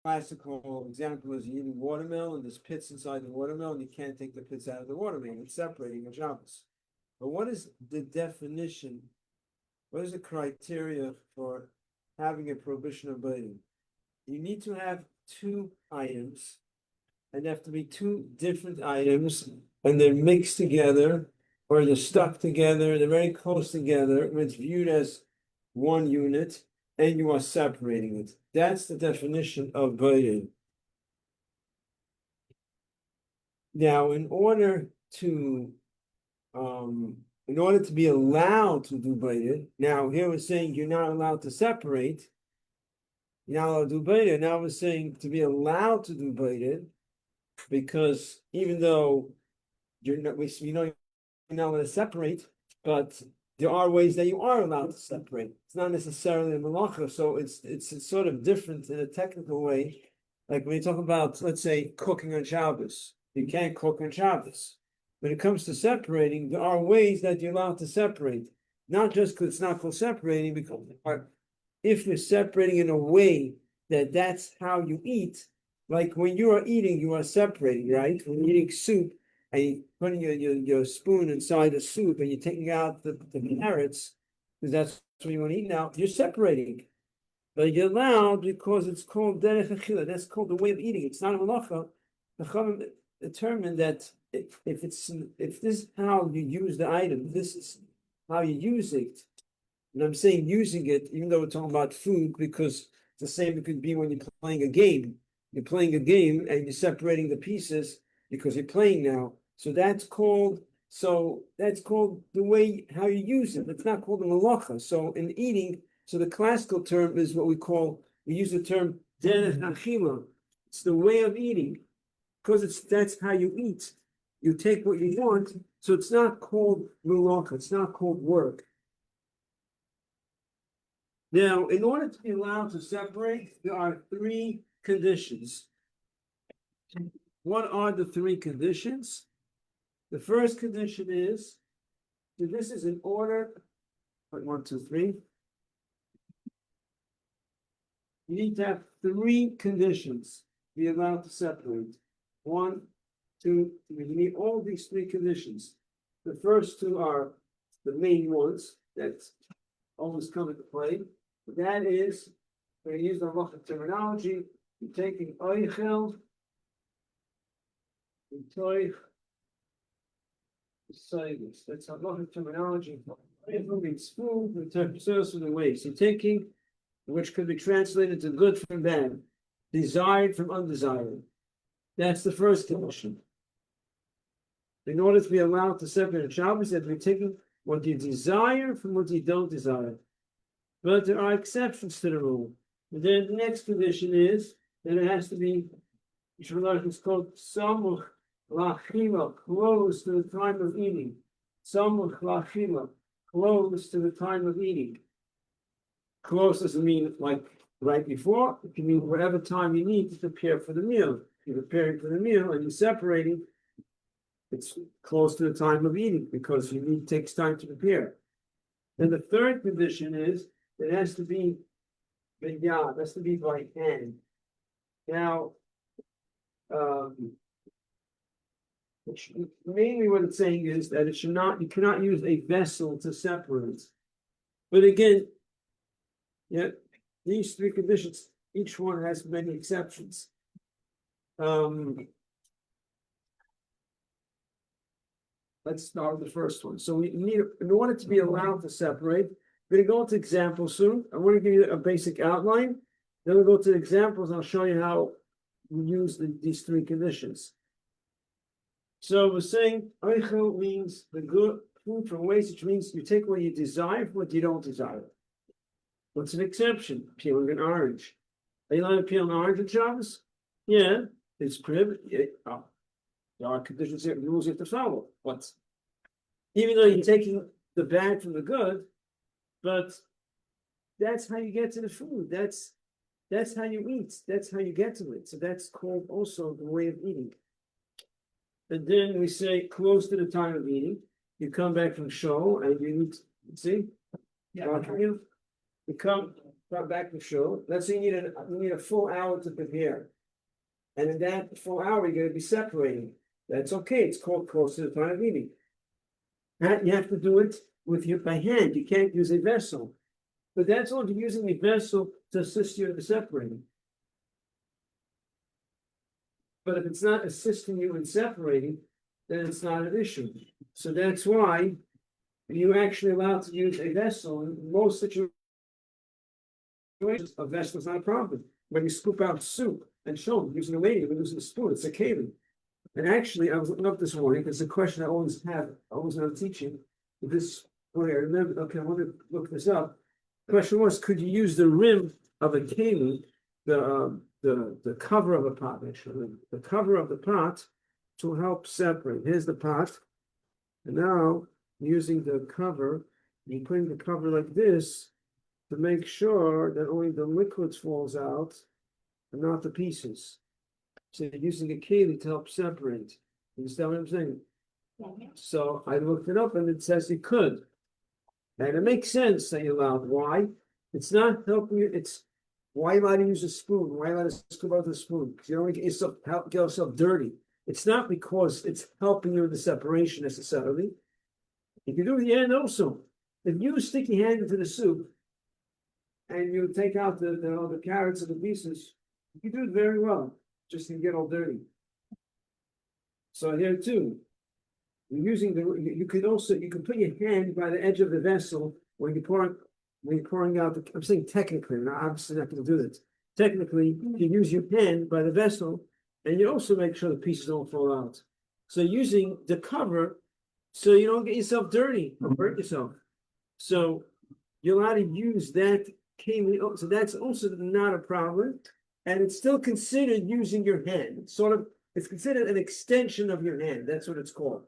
classical example is you eating watermelon, and there's pits inside the watermelon, you can't take the pits out of the watermelon, it's separating on Shabbos. But what is the definition? What is the criteria for having a prohibition of biting? You need to have two items, and they have to be two different items, and they're mixed together, or they're stuck together, they're very close together, and it's viewed as one unit, and you are separating it. That's the definition of biting. Now, in order to be allowed to do biting, now here we're saying you're not allowed to separate. You're not allowed to do biting. Now we're saying to be allowed to do biting, because even though you're not allowed to separate, but there are ways that you are allowed to separate. It's not necessarily a malacha, so it's sort of different in a technical way. Like when you talk about, let's say, cooking on Shabbos, you can't cook on Shabbos. When it comes to separating, there are ways that you're allowed to separate. Not just because it's not called separating, because if you're separating in a way that that's how you eat, like when you are eating, you are separating, right? When you're eating soup, and you're putting your spoon inside the soup, and you're taking out the carrots, because that's what you want to eat now, you're separating. But you're allowed because it's called derech achila. That's called the way of eating. It's not a malacha. The Chachamim determined that if this is how you use the item, this is how you use it. And I'm saying using it, even though we're talking about food, because it's the same it could be when you're playing a game. You're playing a game and you're separating the pieces because you're playing now. So that's called the way how you use it. It's not called a malacha. So in eating, so the classical term is what we use the term derech achila. It's the way of eating, because that's how you eat. You take what you want, so it's not called malacha. It's not called work. Now, in order to be allowed to separate, there are three conditions. What are the three conditions? The first condition is, so this is in order, 1, 2, 3. You need to have three conditions to be allowed to separate. 1, 2, 3. You need all these three conditions. The first two are the main ones that always come into play. That is, when you use the halachic terminology, you're taking oichel, toich, silence. That's halachic terminology. Oichel means food, and terpsos from the waste. You're taking, which could be translated to good from bad, desired from undesired. That's the first condition. In order to be allowed to separate a Shabbos, you have to be taking what you desire from what you don't desire. But there are exceptions to the rule. And then the next condition is that it has to be, it's called samuch lachila, close to the time of eating. Samuch lachila, close to the time of eating. Close doesn't mean like right before. It can mean whatever time you need to prepare for the meal. You're preparing for the meal and you're separating. It's close to the time of eating because takes time to prepare. Then the third condition is it has to be binyad, has to be by hand. Now, mainly what it's saying is that you cannot use a vessel to separate. But again, these three conditions, each one has many exceptions. Let's start with the first one. So we need, in order to be allowed to separate, we're going to go into examples soon. I want to give you a basic outline. Then we'll go to the examples and I'll show you how we use these three conditions. So we're saying oichel means the good food from waste, which means you take what you desire from what you don't desire. What's an exception? Peeling an orange. Are you allowed to peel an orange on Shabbos? Yeah, it's prohibited. There are conditions here, rules you have to follow. But even though you're taking the bad from the good, but that's how you get to the food. That's how you eat. That's how you get to it. So that's called also the way of eating. And then we say close to the time of eating. You come back from show and you need to see. Yeah. You come back to shul. Let's say you need a full hour to prepare. And in that full hour, you're going to be separating. That's okay. It's called close to the time of eating. And you have to do it by hand. You can't use a vessel. But that's only using a vessel to assist you in the separating. But if it's not assisting you in separating, then it's not an issue. So that's why you're actually allowed to use a vessel. In most situations, a vessel is not a problem. When you scoop out soup and show using a lady, we're using a spoon, it's a keli. And actually, I was looking up this morning, because the question I always have, always when I'm teaching, this morning I remember, okay, I want to look this up. The question was, could you use the rim of a keli, the cover of a pot, actually, the cover of the pot to help separate? Here's the pot. And now, using the cover, you're putting the cover like this to make sure that only the liquids falls out and not the pieces. So you're using a keli to help separate. You understand what I'm saying? Yeah. So I looked it up and it says you could. And it makes sense that you're allowed. Why? It's not helping you. It's why you allowed to use a spoon? Why you allowed to scoop out the spoon? Because you don't get yourself dirty. It's not because it's helping you in the separation necessarily. You can do it the end also. If you stick your hand into the soup and you take out the carrots and the pieces, you can do it very well. Just to get all dirty. So here too, you're using you can put your hand by the edge of the vessel when you're pouring out I'm saying technically, now obviously not going to do this. Technically, you use your hand by the vessel, and you also make sure the pieces don't fall out. So using the cover, so you don't get yourself dirty or hurt yourself. So you're allowed to use that keli, so that's also not a problem. And it's still considered using your hand. It's considered an extension of your hand. That's what it's called.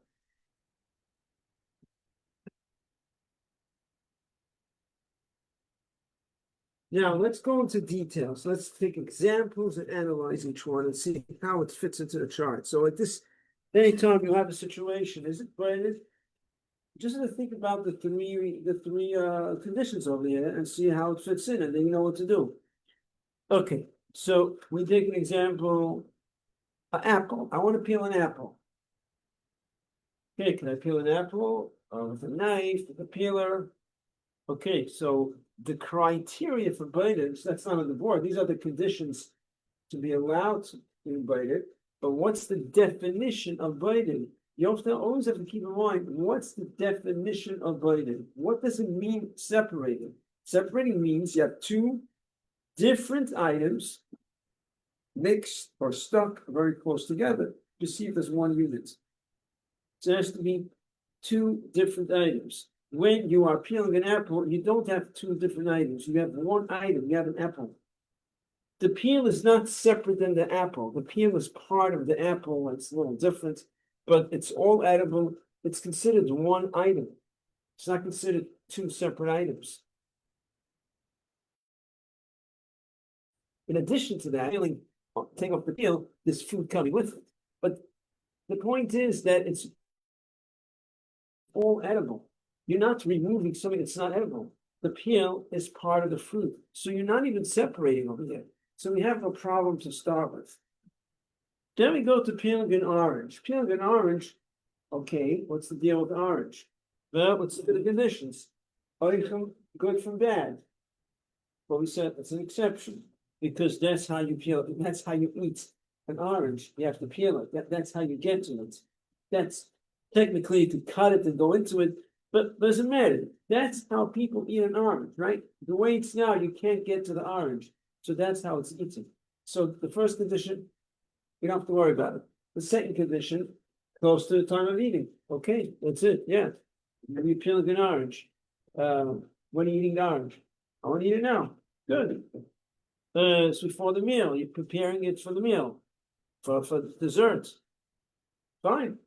Now, let's go into details. Let's take examples and analyze each one and see how it fits into the chart. So at this, anytime you have a situation, is it Brandon? Just to think about the three conditions over here and see how it fits in, and then you know what to do. Okay. So we take an example, an apple. I want to peel an apple. Okay, can I peel an apple with a knife, with a peeler? Okay, so the criteria for biting, that's not on the board. These are the conditions to be allowed to bite it. But what's the definition of biting? You always have to keep in mind, what's the definition of biting? What does it mean separating? Separating means you have two different items mixed or stuck very close together to see if there's one unit. So there has to be two different items. When you are peeling an apple, you don't have two different items. You have one item, you have an apple. The peel is not separate than the apple. The peel is part of the apple. It's a little different, but it's all edible. It's considered one item. It's not considered two separate items. In addition to that, take off the peel, there's food coming with it. But the point is that it's all edible. You're not removing something that's not edible. The peel is part of the fruit. So you're not even separating over there. So we have no problem to start with. Then we go to peeling an orange. Peeling an orange, okay, what's the deal with orange? Well, let's look at the conditions. Good from bad. Well, we said it's an exception. Because that's how you peel it. That's how you eat an orange. You have to peel it. That's how you get to it. That's technically you could cut it and go into it, but it doesn't matter. That's how people eat an orange, right? The way it's now, you can't get to the orange. So that's how it's eaten. So the first condition, you don't have to worry about it. The second condition, close to the time of eating. Okay, that's it. Yeah. You're peeling an orange. When are you eating the orange? I want to eat it now. Good. It's before the meal. You're preparing it for the meal, for dessert. Fine.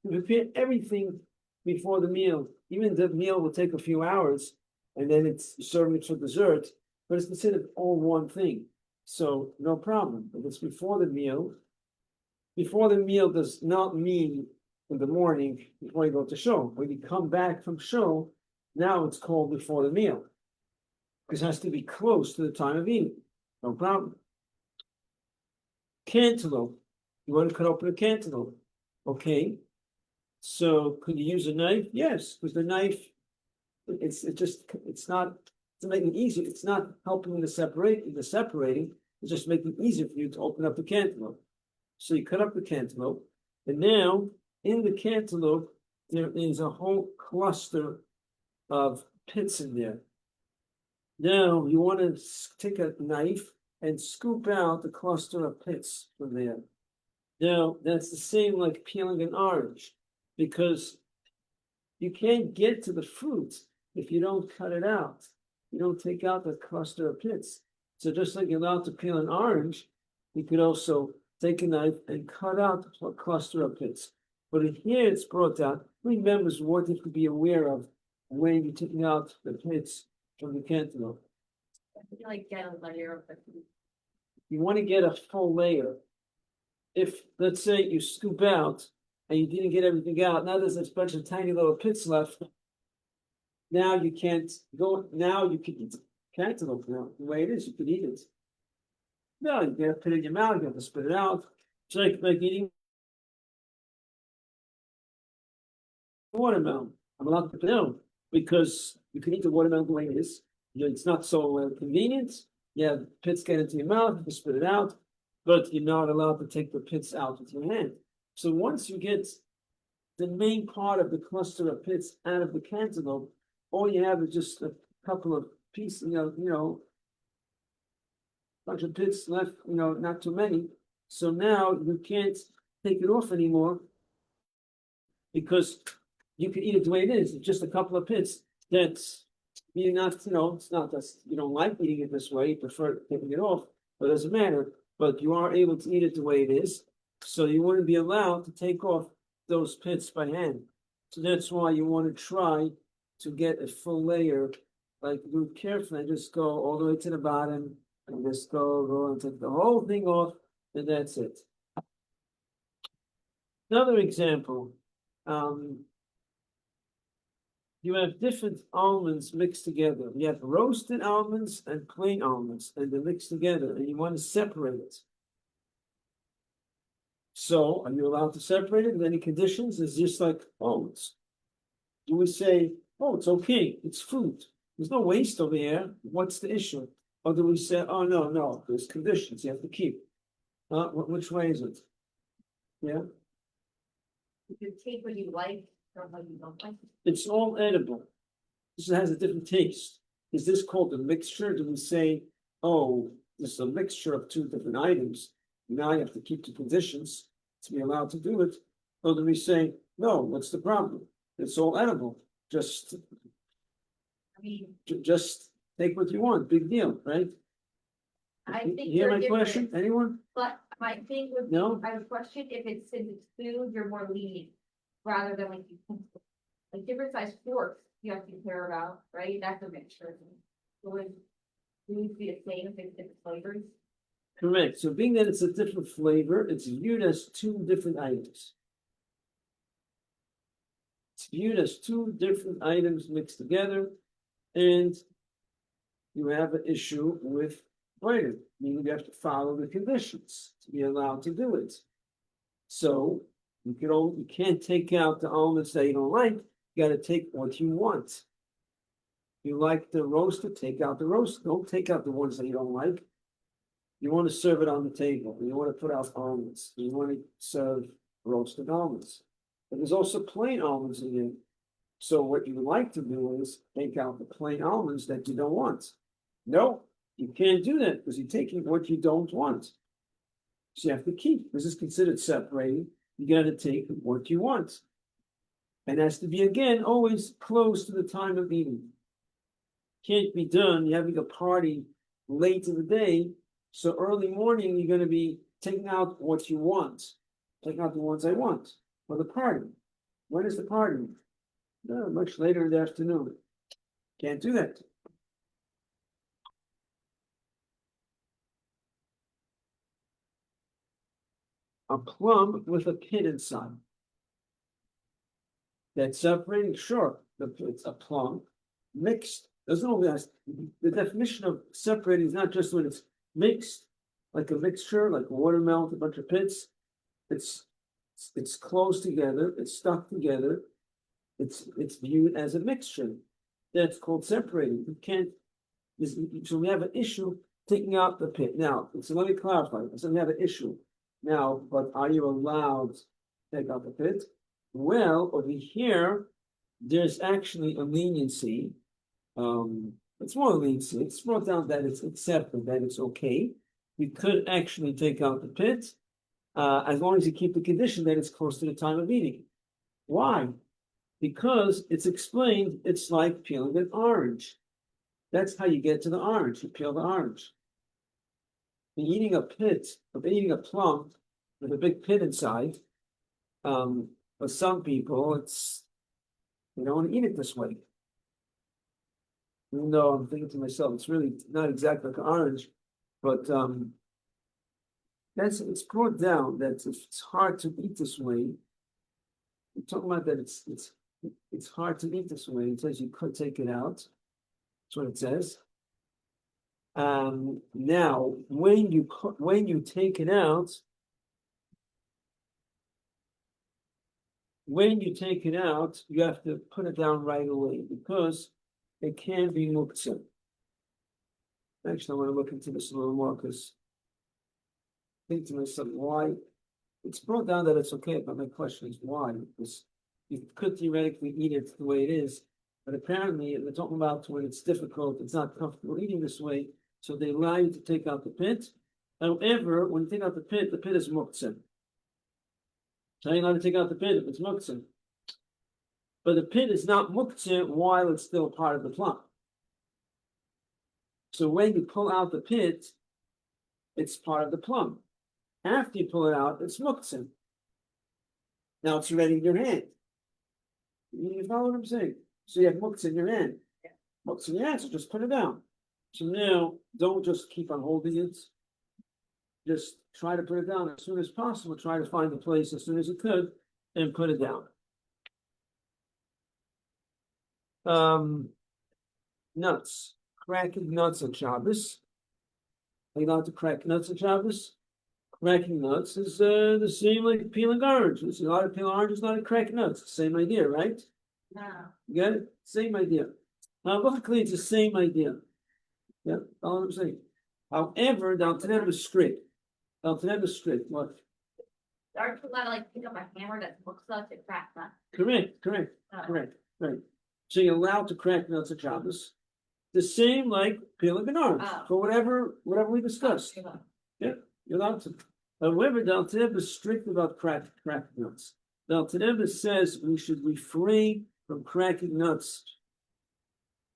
You prepare everything before the meal. Even the meal will take a few hours, and then it's serving it for dessert. But it's considered all one thing, so no problem. If it's before the meal does not mean in the morning before you go to show. When you come back from show, now it's called before the meal. because it has to be close to the time of eating. No problem. Cantaloupe. You want to cut open a cantaloupe. Okay. So could you use a knife? Yes, because the knife, it's not to make it easier. It's not helping the separating. It's just making it easier for you to open up the cantaloupe. So you cut up the cantaloupe, and now in the cantaloupe there is a whole cluster of pits in there. Now you want to take a knife and scoop out the cluster of pits from there. Now that's the same like peeling an orange, because you can't get to the fruit if you don't cut it out. You don't take out the cluster of pits. So just like you're allowed to peel an orange, you could also take a knife and cut out a cluster of pits. But here it's brought out. Remember what you have to be aware of when you're taking out the pits from the cantaloupe. Like get a layer of the fruit. You want to get a full layer. If, let's say, you scoop out and you didn't get everything out, now there's a bunch of tiny little pits left. Now you can't go, now you can eat cantaloupe now. The way it is, you can eat it. No, you gotta put it in your mouth, you have to spit it out. It's like eating watermelon. I'm allowed to put it out because you can eat the watermelon the way it is. It's not so convenient. Yeah, pits get into your mouth, you can spit it out, but you're not allowed to take the pits out with your hand. So once you get the main part of the cluster of pits out of the cantaloupe, all you have is just a couple of pieces, bunch of pits left, not too many. So now you can't take it off anymore because you can eat it the way it is. It's just a couple of pits that's you're not, it's not that you don't like eating it this way, you prefer taking it off, but it doesn't matter. But you are able to eat it the way it is. So you wouldn't be allowed to take off those pits by hand. So that's why you want to try to get a full layer, like do it carefully and just go all the way to the bottom and just go and take the whole thing off, and that's it. Another example, you have different almonds mixed together. You have roasted almonds and plain almonds, and they're mixed together, and you want to separate it. So, are you allowed to separate it with any conditions? It's just like oats. Do we say, oh, it's okay, it's food. There's no waste over here. What's the issue? Or do we say, oh, no, there's conditions you have to keep? Which way is it? Yeah? You can take what you like from what you don't like. It's all edible. This has a different taste. Is this called a mixture? Do we say, oh, this is a mixture of two different items? Now you have to keep the conditions to be allowed to do it. Or do we say, no, what's the problem? It's all edible. Just take what you want. Big deal, right? I think you hear my question? Anyone? But my thing would No? I would question if it's since it's food, you're more lenient rather than like different size forks you have to care about, right? That's a mixture. So would food be the same if it's different flavors? Correct. So being that it's a different flavor, it's viewed as two different items. It's viewed as two different items mixed together, and you have an issue with writing, meaning you have to follow the conditions to be allowed to do it. So you can't take out the almonds that you don't like. You got to take what you want. You like the roasted, take out the roast. Don't take out the ones that you don't like. You want to serve it on the table. You want to put out almonds. You want to serve roasted almonds. But there's also plain almonds in it. So what you would like to do is take out the plain almonds that you don't want. No, you can't do that because you're taking what you don't want. So you have to keep. This is considered separating. You got to take what you want. And it has to be, again, always close to the time of eating. Can't be done. You're having a party late in the day. So early morning, you're going to be taking out what you want. Taking out the ones I want for the party. When is the party? No, much later in the afternoon. Can't do that. A plum with a pit inside. That's separating, sure, it's a plum mixed There's no the definition of separating is not just when it's mixed, like a mixture, like a watermelon, a bunch of pits. It's close together, it's stuck together, it's viewed as a mixture. That's called separating. You can't. So we have an issue taking out the pit. Now, so let me clarify. So we have an issue now, but are you allowed to take out the pit? Well, over here, there's actually a leniency. It's more leniency. It's brought down that it's accepted, that it's okay. We could actually take out the pit, as long as you keep the condition that it's close to the time of eating. Why? Because it's explained, it's like peeling an orange. That's how you get to the orange. You peel the orange. Eating a plum with a big pit inside, for some people, they don't want to eat it this way. Even though I'm thinking to myself, it's really not exactly like an orange, but it's brought down that it's hard to eat this way. We're talking about that it's hard to eat this way. It says you could take it out. That's what it says. Now, when you take it out, you have to put it down right away because it can be muktzah. Actually, I want to look into this a little more because I think to myself, why? It's brought down that it's okay, but my question is why? Because you could theoretically eat it the way it is, but apparently they're talking about when it's difficult, it's not comfortable eating this way, so they allow you to take out the pit. However, when you take out the pit is muktzah. So you're allowed to take out the pit if it's muktzah. But the pit is not muktzah while it's still part of the plum. So when you pull out the pit, it's part of the plum. After you pull it out, it's muktzah. Now it's already in your hand. You follow what I'm saying? So you have muktzah in your hand. Muktzah in your hand, so just put it down. So now, don't just keep on holding it. Just try to put it down as soon as possible. Try to find the place as soon as you could and put it down. Nuts. Cracking nuts on Shabbos. Are you allowed to crack nuts on Shabbos? Cracking nuts is the same like peeling oranges. You're allowed to peel oranges, not to crack nuts. Same idea, right? No. You got it? Same idea. Now, luckily, it's the same idea. Yeah, all I'm saying. However, down to them is strict. What? Aren't you allowed to pick up a hammer that looks like it cracks nuts? Correct. Right. So you're allowed to crack nuts at Shabbos. The same like peeling an orange for whatever we discussed. Yeah, you're allowed to. However, Dal Teb is strict about cracking nuts. Dal Teb says we should refrain from cracking nuts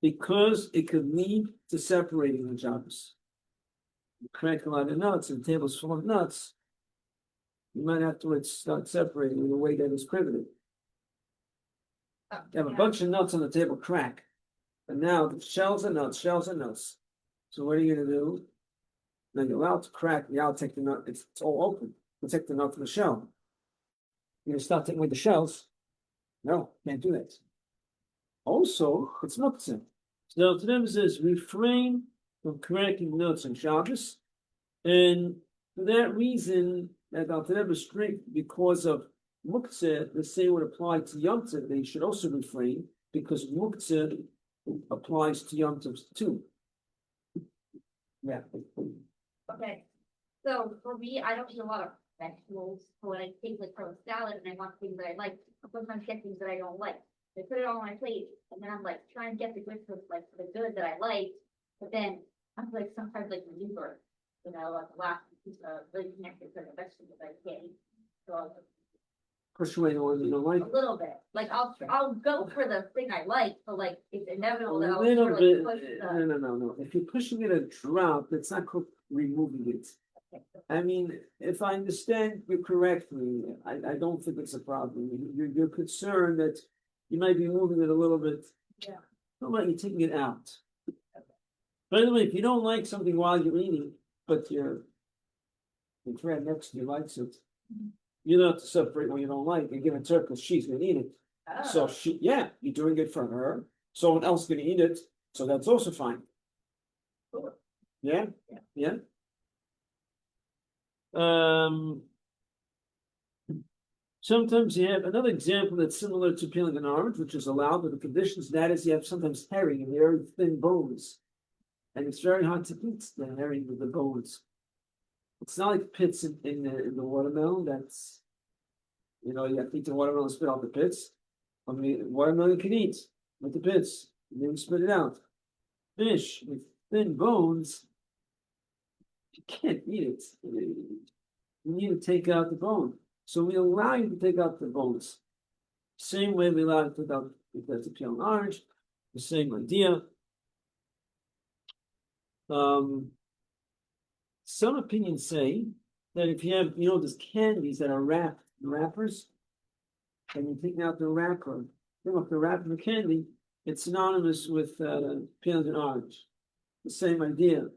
because it could lead to separating the Shabbos. You crack a lot of nuts and tables full of nuts, you might afterwards start separating in a way that is prohibited. You have a bunch of nuts on the table, crack. And now the shells are nuts. So what are you going to do? Now you're allowed to crack, you're allowed to take the nut, it's all open. You take the nut from the shell. You're going to start taking away the shells. No, can't do that. Also, it's muktzah. So to them it says refrain from cracking nuts on Shabbos. And for that reason, that Al Taneb is strict because of muktzah, the same would apply to Yom Tov. They should also refrain because muktzah applies to Yom Tov too. Yeah. Okay. So for me, I don't eat a lot of vegetables. So when I take like from a salad and I want things that I like, sometimes get things that I don't like. I put it on my plate and then I'm like trying to get the good for like the good that I like, but then I'm like sometimes like maneuver, like the last piece of really connected to the vegetables I can't eat. So Push away the ones you don't like. a little bit. Like I'll go for the thing I like, but like it's inevitable that A I'll little sort of, bit. like, push No. If you're pushing it a drop, that's not called removing it. I mean, if I understand you correctly, I don't think it's a problem. You're concerned that you might be moving it a little bit. Yeah. How about you taking it out? By the way, if you don't like something while you're eating, but your friend next to you likes it, you don't have to separate what you don't like and give it to her because she's gonna eat it. So you're doing it for her. Someone else gonna eat it. So that's also fine. Yeah, yeah. Sometimes you have another example that's similar to peeling an orange, which is allowed, but the conditions that is you have sometimes herring and very thin bones. And it's very hard to eat the herring with the bones. It's not like pits in the watermelon. That's, you have to eat the watermelon and spit out the pits. I mean, watermelon you can eat with the pits, and then you spit it out. Fish with thin bones, you can't eat it. You need to take out the bone. So we allow you to take out the bones. Same way we allow you to take out the peel and orange, the same idea. Some opinions say that if you have, those candies that are wrapped in wrappers, and you take out the wrapper, take off the wrapper of the candy, it's synonymous with peeling an orange. The same idea.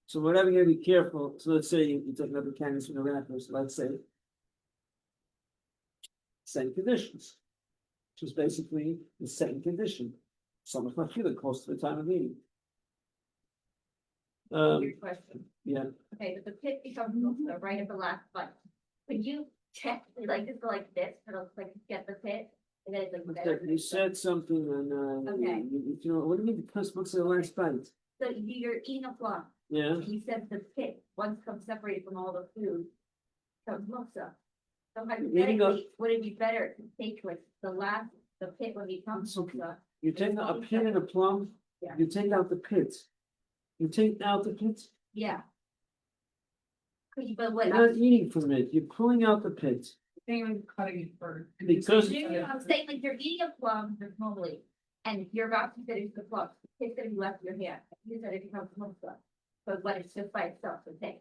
So whatever you gotta be careful. So let's say you take out the candies from the wrappers, let's say. Same conditions, which is basically the same condition. So much not feeling close to the time of eating. Your question. Yeah. Okay, but the pit becomes also right at the last bite. Could you check, just go like this, get the pit, and then it's like better. You said something, and Okay. What do you mean? Because what's the last bite? So you're eating a plum. Yeah. You said the pit, once comes separated from all the food, comes muksa. So hypothetically, would it be better to take the pit when it comes muksa? You take a pit and a plum. Yeah. You take out the pit. You take out the pit. Yeah. But what? You're not eating from it. You're pulling out the pit. Cutting it first. Because I'm saying you're eating a plum normally, and you're about to finish the plum, it's gonna be left in your hand. You said it becomes muksa, but when it's just by itself, it's okay.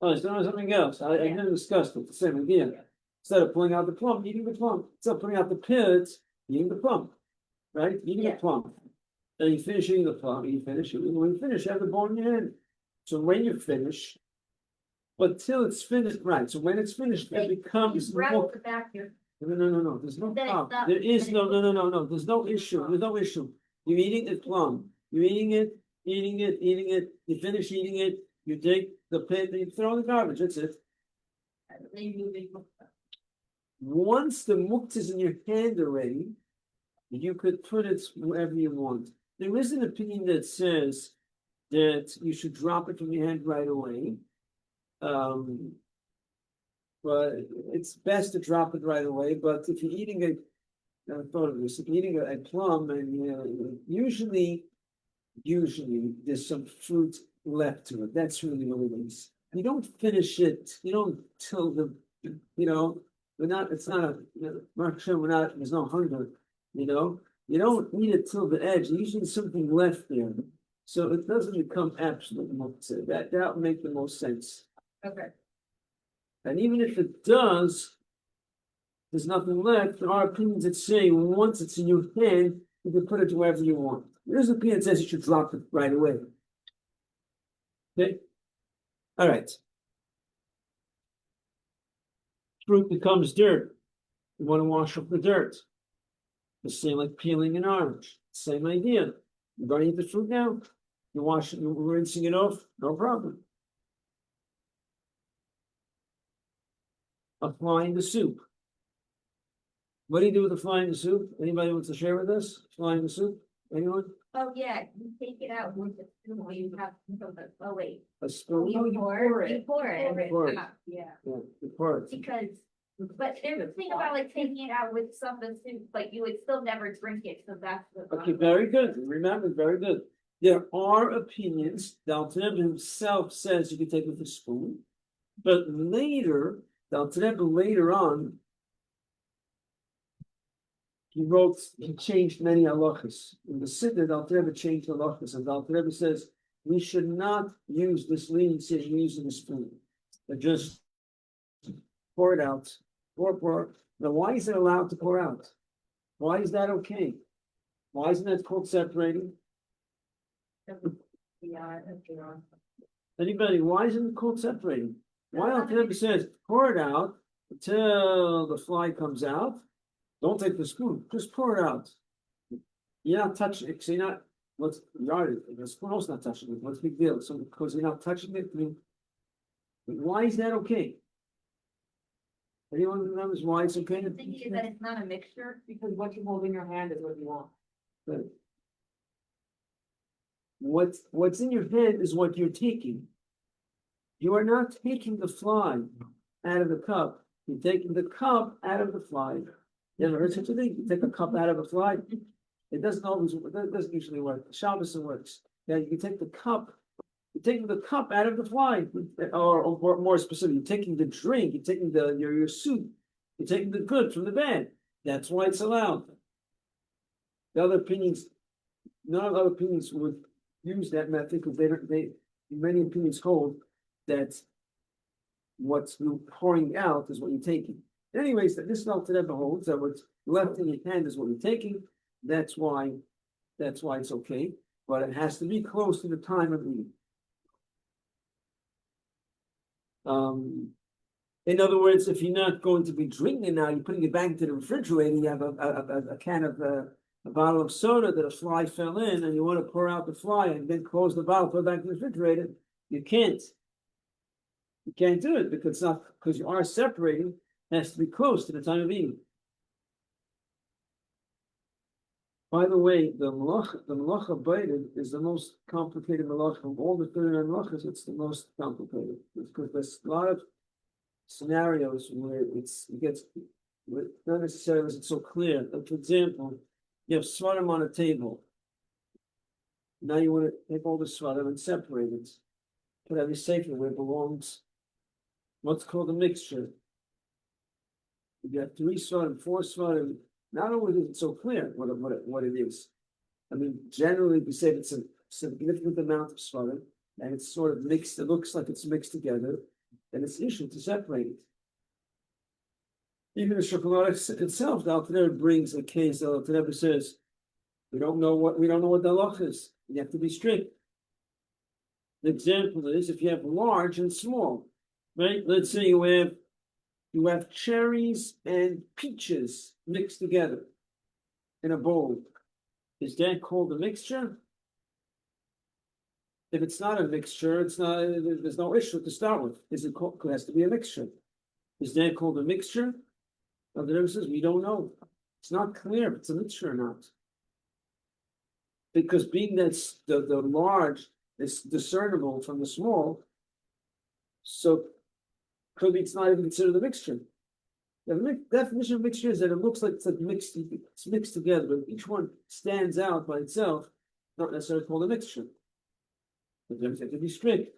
Oh, it's not something else. I never discussed it. The same idea. Instead of pulling out the plum, eating the plum. Instead of pulling out the pit, eating the plum. Right? Eating the plum. Then you finish eating the plum. You finish it. When you finish, you have the bone in your hand. So when you finish, but till it's finished, right? So when it's finished, it becomes rattle the back here. No. There's no Then it's problem. not- There is then it's- no. There's no issue. There's no issue. You're eating the plum. You're eating it. You finish eating it. You take the pit and you throw in the garbage. That's it. Once the muktzah is in your hand already, you could put it wherever you want. There is an opinion that says that you should drop it from your hand right away. But it's best to drop it right away. But if you're eating I thought of this, if you're eating a plum, and usually there's some fruit left to it. That's really what it is. You don't finish it. You don't till we're not. It's not a. Mark Hashem, we're not. There's no hunger. You don't eat it till the edge. Usually there's something left there, so it doesn't become absolute muktzah. That would make the most sense. Okay. And even if it does, there's nothing left. There are opinions that say once it's in your hand, you can put it wherever you want. There's an opinion that says you should drop it right away. Okay? All right. Fruit becomes dirt. You want to wash off the dirt. The same like peeling an orange. Same idea. You're going to eat the fruit now. You're rinsing it off, no problem. Applying the soup. What do you do with the flying the soup? Anybody wants to share with us? Flying the soup? Anyone? Oh, yeah, you take it out with the spoon, you have, wait. A spoon? You pour it. You pour it. Pour it. Yeah, Yeah, you pour it. because, but there's a thing about taking it out with some of the soup, you would still never drink it, so that's the. Okay, very good. Remember, very good. There are opinions. The Alter Rebbe himself says you can take it with a spoon, but later, the Alter Rebbe later on, he changed many halachas. In the Siddur, the Alter Rebbe changed halachas, and the Alter Rebbe says we should not use this leniency as using a spoon, but just pour it out. Pour. Now, why is it allowed to pour out? Why is that okay? Why isn't that called separating? Yeah, Anybody? Why isn't it called separating? Why Alter Rebbe says pour it out until the fly comes out? Don't take the spoon. Just pour it out. You're not touching it. So you're not. what's yard? The squirrel's not touching it. What's the big deal? So because you're not touching it, I mean, why is that okay? Anyone remembers why it's okay? The thing is that it's not a mixture. Because what you hold in your hand is what you want. But what's in your head is what you're taking. You are not taking the fly out of the cup. You're taking the cup out of the fly. You ever heard such a thing? You take a cup out of a fly. It doesn't always. That doesn't usually work. Shabbos it works. Yeah, you can take the cup. You're taking the cup out of the fly, or more specific, you're taking the drink. You're taking your soup. You're taking the good from the bad. That's why it's allowed. The other opinions, none of the other opinions would use that method because many opinions hold that what's pouring out is what you're taking. Anyways, this Alter holds that what's left in your hand is what you're taking. That's why it's okay, but it has to be close to the time of eating. In other words, if you're not going to be drinking it now, you're putting it back into the refrigerator. You have a can of a bottle of soda that a fly fell in, and you want to pour out the fly and then close the bottle, put it back in the refrigerator. You can't. You can't do it because you are separating. It has to be close to the time of eating. By the way, the malacha baited is the most complicated malacha of all the 39 malachas. It's the most complicated because there's a lot of scenarios where it gets not necessarily is it so clear. Like for example, you have svarim on a table. Now you want to take all the svarim and separate it, put every sefer where it belongs. What's called a mixture. You have 3 svarim, 4 svarim. Not only is it so clear what it is. I mean, generally we say it's a significant amount of svarim, and it's sort of mixed. It looks like it's mixed together, and it's issued to separate it. Even the chocolate itself, the Alter brings a case. The Alter says, we don't know what the halach is. You have to be strict. The example is if you have large and small, right? Let's say you have cherries and peaches mixed together in a bowl. Is that called a mixture? If it's not a mixture, there's no issue to start with. It has to be a mixture. Is that called a mixture? The Rebbe says we don't know. It's not clear if it's a mixture or not. Because being that the large is discernible from the small, so could be it's not even considered a mixture. The definition of mixture is that it looks like it's mixed together, but each one stands out by itself, not necessarily called a mixture. But there's have to be strict.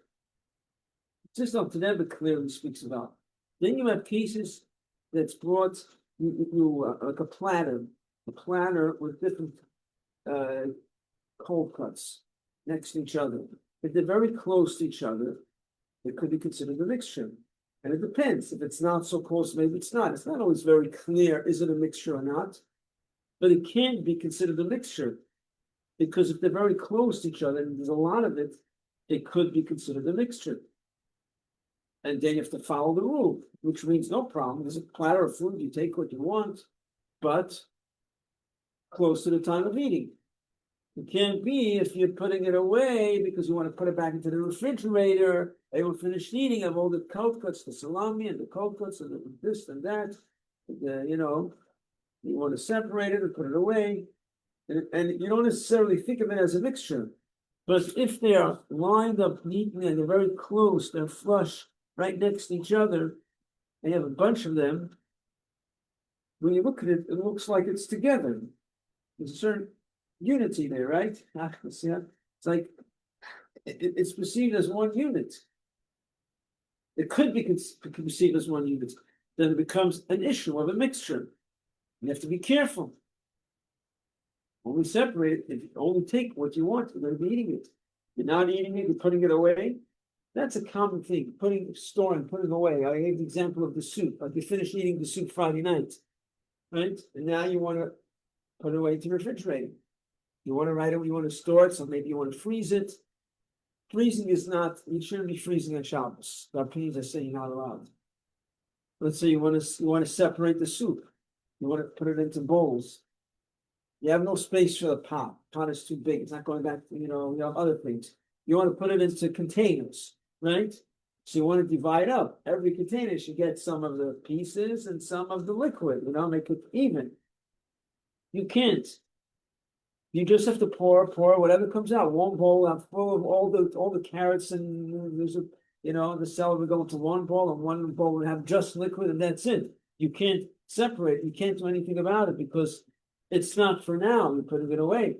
Just up to them, but clearly speaks about. Then you have cases that's brought like a platter with different cold cuts next to each other. If they're very close to each other, it could be considered a mixture. And it depends. If it's not so close, maybe it's not. It's not always very clear, is it a mixture or not? But it can be considered a mixture. Because if they're very close to each other, and there's a lot of it, it could be considered a mixture. And then you have to follow the rule, which means no problem. There's a platter of food, you take what you want, but close to the time of eating. It can't be if you're putting it away because you want to put it back into the refrigerator. They will finish eating of all the cold cuts, the salami and the cold cuts and this and that. You want to separate it and put it away. And you don't necessarily think of it as a mixture. But if they are lined up neatly and they're very close, they're flush, right next to each other, and you have a bunch of them, when you look at it, it looks like it's together. There's a certain unity there, right? It's like it's perceived as one unit. It could be perceived as one unit. Then it becomes an issue of a mixture. You have to be careful. Only separate if you only take what you want. You're going to be eating it. You're not eating it. You're putting it away. That's a common thing. Putting away. I gave the example of the soup. Like you finish eating the soup Friday night, right? And now you want to put it away to the refrigerator. You want to store it, so maybe you want to freeze it. Freezing is not, you shouldn't be freezing on Shabbos. The opinions are saying you're not allowed. Let's say you want to separate the soup. You want to put it into bowls. You have no space for the pot. Pot is too big. It's not going back to, you have other things. You want to put it into containers, right? So you want to divide up. Every container should get some of the pieces and some of the liquid, make it even. You can't. You just have to pour whatever comes out. One bowl full of all the carrots and there's the celery go into one bowl, and one bowl will have just liquid, and that's it. You can't separate. You can't do anything about it because it's not for now. You're putting it away.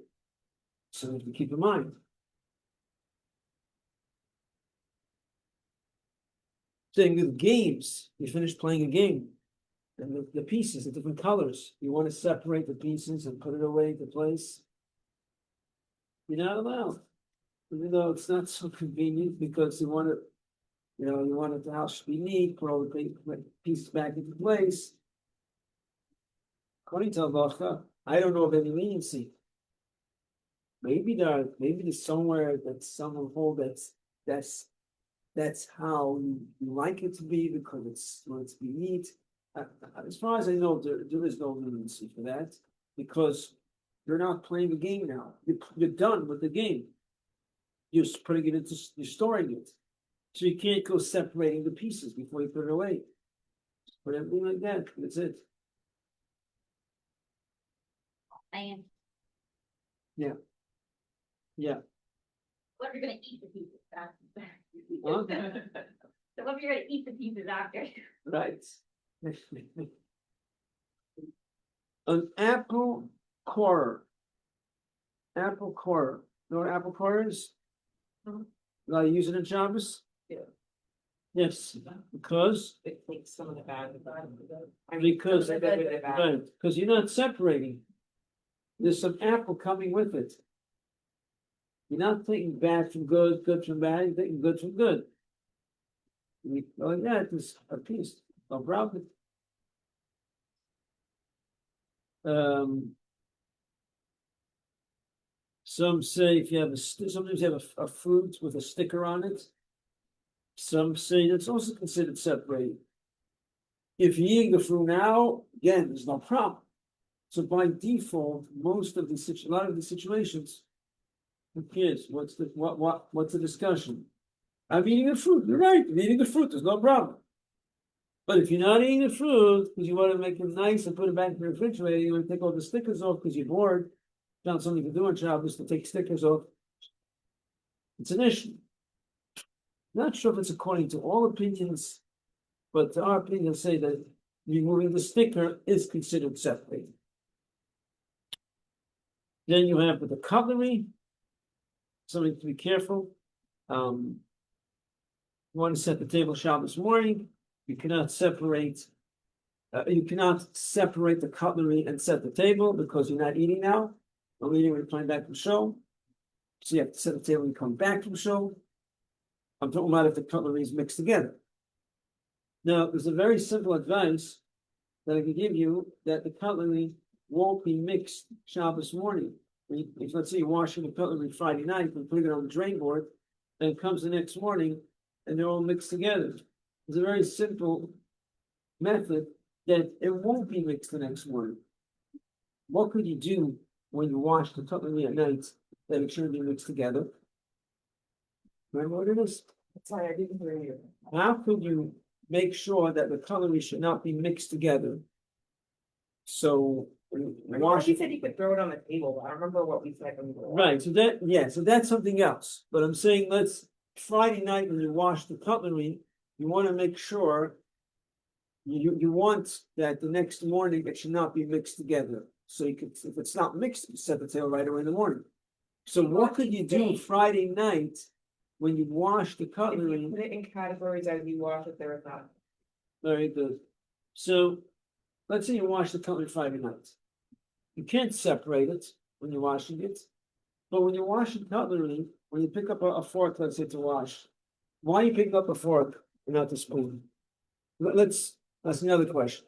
So you have to keep in mind. Same with games. You finish playing a game, and the pieces, the different colors. You want to separate the pieces and put it away into place. You're not allowed, even though it's not so convenient because you want the house to be neat, put all the pieces back into place. According to halacha, I don't know of any leniency. Maybe there's somewhere that someone hold that's how you like it to be because it's want it to be neat. As far as I know, there is no leniency for that because you're not playing a game now. You're done with the game. You're putting it into, you're storing it. So you can't go separating the pieces before you put it away. Just put everything like that. That's it. And Yeah. what if you're gonna eat the pieces after? Huh? So what if you're gonna eat the pieces after? Right. An apple core. Apple core. You know what apple core is? Mhm. Now you use it in Shabbos? Yeah. Yes, because It takes some of the bad. Because- some of the good with the bad. right, because you're not separating. There's some apple coming with it. You're not taking bad from good, good from bad, you're taking good from good. Like that is a piece, no problem. Some say if you have sometimes you have a fruit with a sticker on it. Some say that's also considered separated. If you're eating the fruit now, again, there's no problem. So by default, a lot of the situations, who cares? What's the discussion? I'm eating the fruit. You're right. I'm eating the fruit. There's no problem. But if you're not eating the fruit because you want to make it nice and put it back in the refrigerator, you want to take all the stickers off because you're bored, found something to do on Shabbos to take stickers off. It's an issue. Not sure if it's according to all opinions, but our opinions say that removing the sticker is considered separated. Then you have with the cutlery, something to be careful. You want to set the table Shabbos morning. You cannot separate the cutlery and set the table because you're not eating now. I'm eating when you're coming back from show. So you have to set the table when you come back from show. I'm talking about if the cutlery is mixed together. Now, there's a very simple advice that I can give you that the cutlery won't be mixed Shabbos morning. If let's say you're washing the cutlery Friday night and putting it on the drain board, then it comes the next morning and they're all mixed together. It's a very simple method that it won't be mixed the next morning. What could you do when you wash the cutlery at night that it shouldn't be mixed together? Remember what it is? Sorry, I didn't hear you. How could you make sure that the cutlery should not be mixed together? So wash You it. said you could throw it on the table, but I don't remember what we said. Right, so that's something else. But I'm saying Friday night when you wash the cutlery, you want to make sure you want that the next morning it should not be mixed together. So you could, if it's not mixed, you set the table right away in the morning. So what could you do Friday night when you wash the If cutlery? you put it in categories as you wash it, there is not. Very good. So let's say you wash the cutlery Friday night. You can't separate it when you're washing it. But when you wash the cutlery, when you pick up a fork, let's say to wash, why are you picking up a fork and not the spoon? That's another question.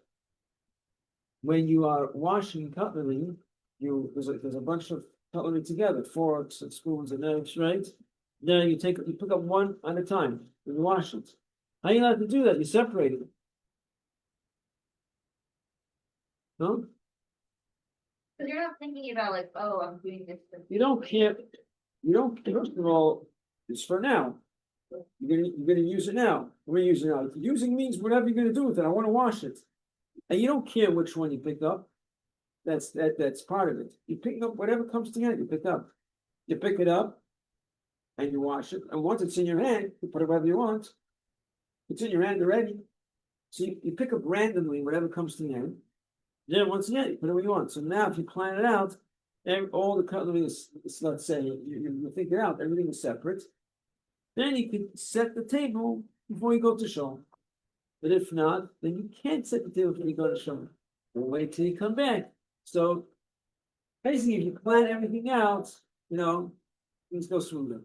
When you are washing cutlery, there's a bunch of cutlery together, forks and spoons and knives, right? Then you pick up one at a time and you wash it. How are you allowed to do that? You separate it. No? Cause you're not thinking about like, oh, I'm doing this. You don't care, you don't, first of all, it's for now. You're gonna use it now, we're using it now, using means whatever you're gonna do with it, I wanna wash it. And you don't care which one you pick up, that's part of it, you pick up whatever comes to hand, you pick up. You pick it up, and you wash it, and once it's in your hand, you put it wherever you want. It's in your hand already. So you pick up randomly whatever comes to hand. Then once again, you put it where you want. So now if you plan it out, all the cutlery is, let's say, you think it out, everything is separate. Then you can set the table before you go to shul. But if not, then you can't set the table before you go to shul. We'll wait till you come back. So basically, if you plan everything out, things go smoothly.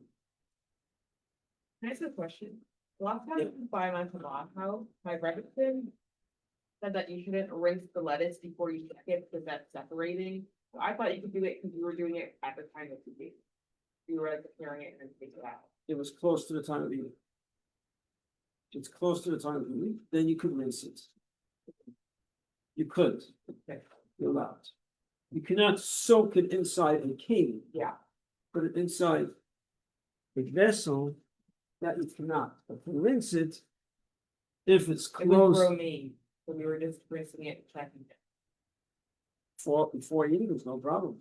Can I ask a question? Last time I went to Moscow, my Remington said that you shouldn't rinse the lettuce before you check it because that's separating. So I thought you could do it because you were doing it at the time of the day. You were like preparing it and then take it out. It was close to the time of the week. It's close to the time of the week, then you could rinse it. You could. Okay. You're allowed. You cannot soak it inside a can. Yeah. Put it inside a vessel, that you cannot. But to rinse it, if it's It was close romaine, so we were just rinsing it and checking it. before eating, it's no problem.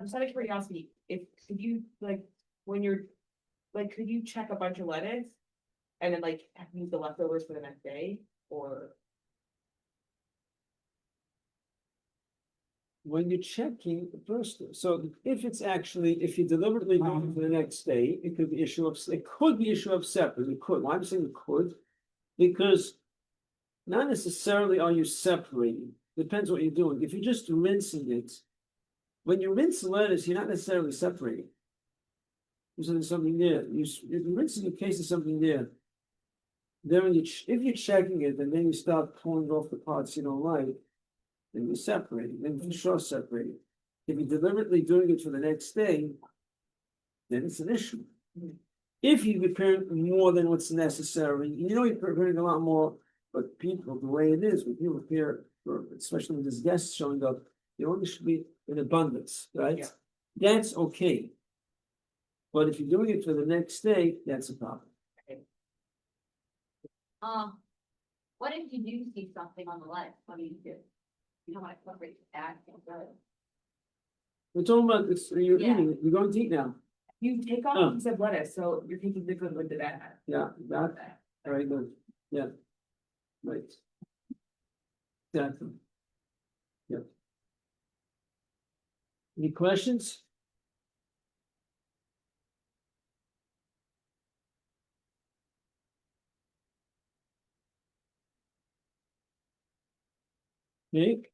I'm just out of curiosity, could you like, when you're, like, could you check a bunch of lettuce? And then like use the leftovers for the next day, or? When you're checking first, so if you deliberately do it for the next day, it could be issue of separate. It could. Why I'm saying it could, because not necessarily are you separating. Depends what you're doing. If you're just rinsing it, when you rinse the lettuce, you're not necessarily separating. There's something there. You're rinsing in case of something there. Then if you're checking it, and then you start pulling off the parts you don't like, then you're separating, then for sure separating. If you're deliberately doing it for the next day, then it's an issue. If you prepare more than what's necessary, you're preparing a lot more, but people, the way it is, when people prepare, especially when there's guests showing up, it only should be in abundance, right? Yeah. That's okay. But if you're doing it for the next day, that's a problem. What if you do see something on the list? What do you do? You don't want to separate that. We're talking about this, you're Yeah. eating, you're going to eat now. You take off a piece of lettuce, so you're taking the good with the bad. Yeah, that, very good, yeah. Right. Exactly. Yeah. Any questions? Nick?